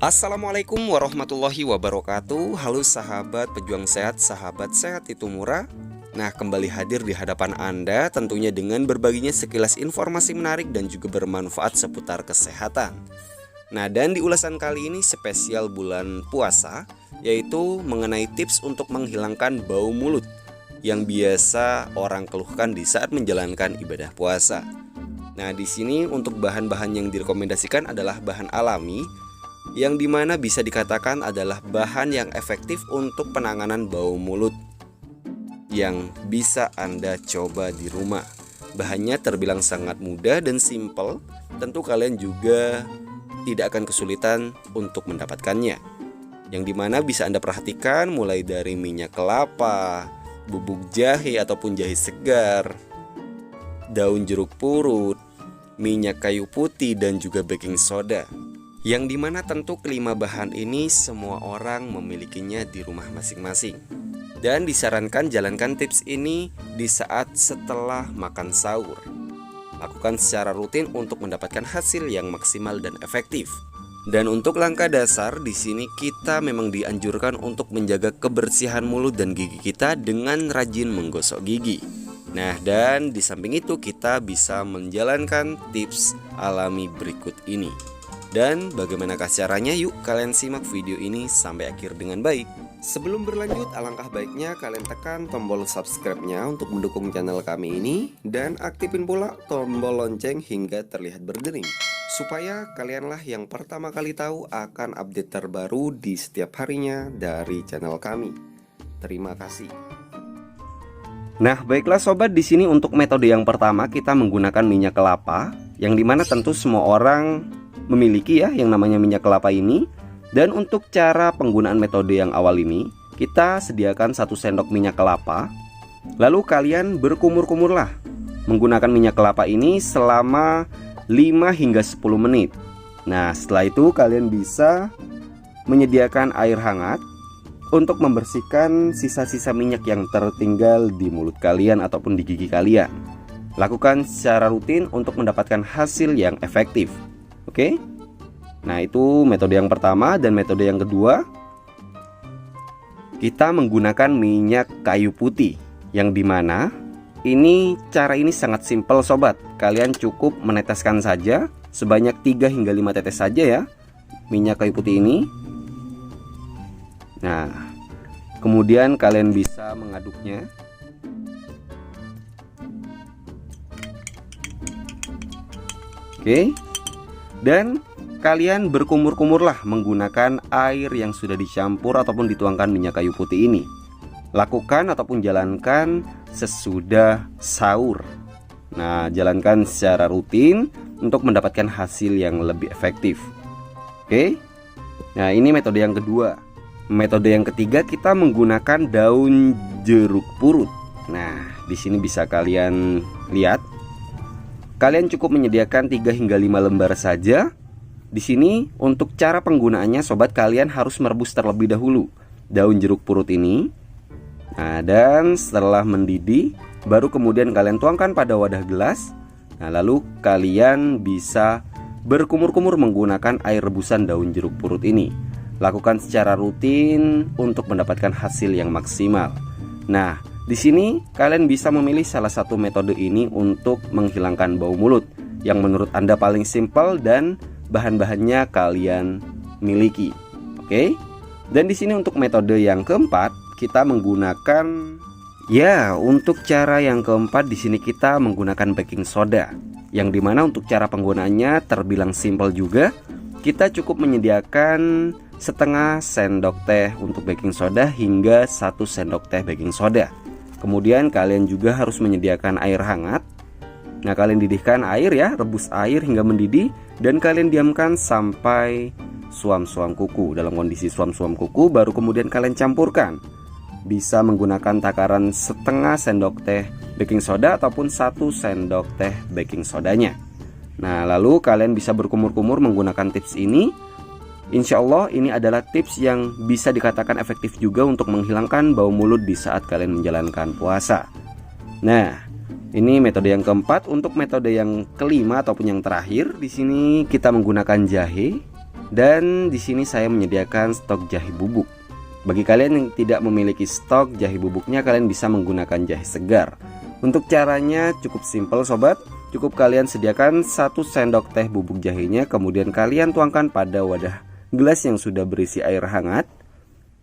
Assalamualaikum warahmatullahi wabarakatuh. Halo sahabat pejuang sehat, sahabat sehat itu murah. Nah, kembali hadir di hadapan Anda tentunya dengan berbaginya sekilas informasi menarik dan juga bermanfaat seputar kesehatan. Nah, dan di ulasan kali ini spesial bulan puasa, yaitu mengenai tips untuk menghilangkan bau mulut yang biasa orang keluhkan di saat menjalankan ibadah puasa. Nah, di sini untuk bahan-bahan yang direkomendasikan adalah bahan alami, yang dimana bisa dikatakan adalah bahan yang efektif untuk penanganan bau mulut yang bisa Anda coba di rumah. Bahannya terbilang sangat mudah dan simple, tentu kalian juga tidak akan kesulitan untuk mendapatkannya. Yang dimana bisa Anda perhatikan mulai dari minyak kelapa, bubuk jahe ataupun jahe segar, daun jeruk purut, minyak kayu putih, dan juga baking soda. Yang dimana tentu kelima bahan ini semua orang memilikinya di rumah masing-masing. Dan disarankan jalankan tips ini di saat setelah makan sahur. Lakukan secara rutin untuk mendapatkan hasil yang maksimal dan efektif. Dan untuk langkah dasar di sini kita memang dianjurkan untuk menjaga kebersihan mulut dan gigi kita dengan rajin menggosok gigi. Nah, dan di samping itu kita bisa menjalankan tips alami berikut ini. Dan bagaimanakah caranya? Yuk kalian simak video ini sampai akhir dengan baik. Sebelum berlanjut, alangkah baiknya kalian tekan tombol subscribe-nya untuk mendukung channel kami ini, dan aktifin pula tombol lonceng hingga terlihat berdering, supaya kalianlah yang pertama kali tahu akan update terbaru di setiap harinya dari channel kami. Terima kasih. Nah, baiklah sobat, di sini untuk metode yang pertama kita menggunakan minyak kelapa, yang dimana tentu semua orang memiliki ya yang namanya minyak kelapa ini. Dan untuk cara penggunaan metode yang awal ini, kita sediakan 1 sendok minyak kelapa. Lalu kalian berkumur-kumurlah menggunakan minyak kelapa ini selama 5 hingga 10 menit. Nah, setelah itu kalian bisa menyediakan air hangat untuk membersihkan sisa-sisa minyak yang tertinggal di mulut kalian ataupun di gigi kalian. Lakukan secara rutin untuk mendapatkan hasil yang efektif. Oke? Nah, itu metode yang pertama. Dan metode yang kedua, kita menggunakan minyak kayu putih, yang dimana cara ini sangat simpel sobat. Kalian cukup meneteskan saja sebanyak 3 hingga 5 tetes saja ya minyak kayu putih ini. Nah, kemudian kalian bisa mengaduknya. Oke. Dan kalian berkumur-kumurlah menggunakan air yang sudah dicampur ataupun dituangkan minyak kayu putih ini. Lakukan ataupun jalankan sesudah sahur. Nah, jalankan secara rutin untuk mendapatkan hasil yang lebih efektif. Oke. Nah, ini metode yang kedua. Metode yang ketiga, kita menggunakan daun jeruk purut. Nah, di sini bisa kalian lihat. Kalian cukup menyediakan 3 hingga 5 lembar saja. Di sini untuk cara penggunaannya sobat, kalian harus merebus terlebih dahulu daun jeruk purut ini. Nah, dan setelah mendidih baru kemudian kalian tuangkan pada wadah gelas. Nah, lalu kalian bisa berkumur-kumur menggunakan air rebusan daun jeruk purut ini. Lakukan secara rutin untuk mendapatkan hasil yang maksimal. Nah, di sini kalian bisa memilih salah satu metode ini untuk menghilangkan bau mulut yang menurut Anda paling simpel dan bahan-bahannya kalian miliki. Oke. Dan di sini untuk metode yang keempat, kita menggunakan untuk cara yang keempat di sini kita menggunakan baking soda. Yang dimana untuk cara penggunaannya terbilang simpel juga. Kita cukup menyediakan setengah sendok teh untuk baking soda hingga 1 sendok teh baking soda. Kemudian kalian juga harus menyediakan air hangat. Nah, kalian didihkan air ya, rebus air hingga mendidih. Dan kalian diamkan sampai suam-suam kuku. Dalam kondisi suam-suam kuku baru kemudian kalian campurkan. Bisa menggunakan takaran setengah sendok teh baking soda ataupun 1 sendok teh baking sodanya. Nah, lalu kalian bisa berkumur-kumur menggunakan tips ini. Insya Allah ini adalah tips yang bisa dikatakan efektif juga untuk menghilangkan bau mulut di saat kalian menjalankan puasa. Nah, ini metode yang keempat. Untuk metode yang kelima ataupun yang terakhir, di sini kita menggunakan jahe, dan di sini saya menyediakan stok jahe bubuk. Bagi kalian yang tidak memiliki stok jahe bubuknya, kalian bisa menggunakan jahe segar. Untuk caranya cukup simpel sobat. Cukup kalian sediakan 1 sendok teh bubuk jahenya, kemudian kalian tuangkan pada wadah gelas yang sudah berisi air hangat.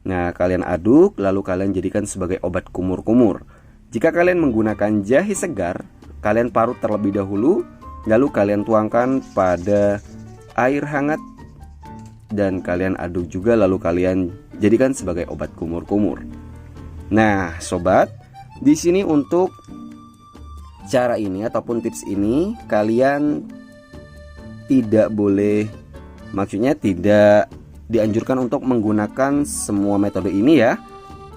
Nah, kalian aduk, lalu kalian jadikan sebagai obat kumur-kumur. Jika kalian menggunakan jahe segar, kalian parut terlebih dahulu, lalu kalian tuangkan pada air hangat dan kalian aduk juga, lalu kalian jadikan sebagai obat kumur-kumur. Nah, sobat, di sini untuk cara ini ataupun tips ini kalian tidak boleh, maksudnya tidak dianjurkan untuk menggunakan semua metode ini ya.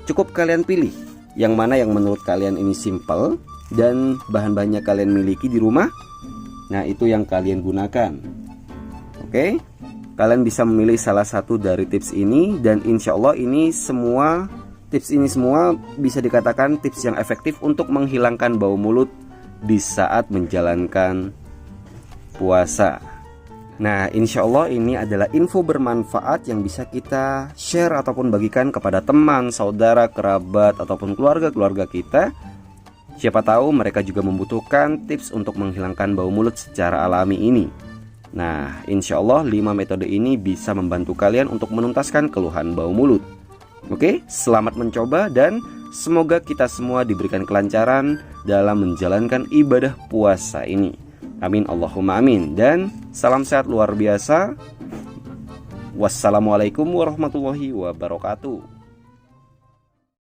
Cukup kalian pilih yang mana yang menurut kalian ini simple dan bahan-bahannya kalian miliki di rumah. Nah, itu yang kalian gunakan. Oke, kalian bisa memilih salah satu dari tips ini, dan insya Allah tips ini semua bisa dikatakan tips yang efektif untuk menghilangkan bau mulut di saat menjalankan puasa. Nah, insya Allah ini adalah info bermanfaat yang bisa kita share ataupun bagikan kepada teman, saudara, kerabat, ataupun keluarga-keluarga kita. Siapa tahu mereka juga membutuhkan tips untuk menghilangkan bau mulut secara alami ini. Nah, insya Allah 5 metode ini bisa membantu kalian untuk menuntaskan keluhan bau mulut. Oke, selamat mencoba dan semoga kita semua diberikan kelancaran dalam menjalankan ibadah puasa ini. Amin Allahumma amin. Dan salam sehat luar biasa. Wassalamualaikum warahmatullahi wabarakatuh.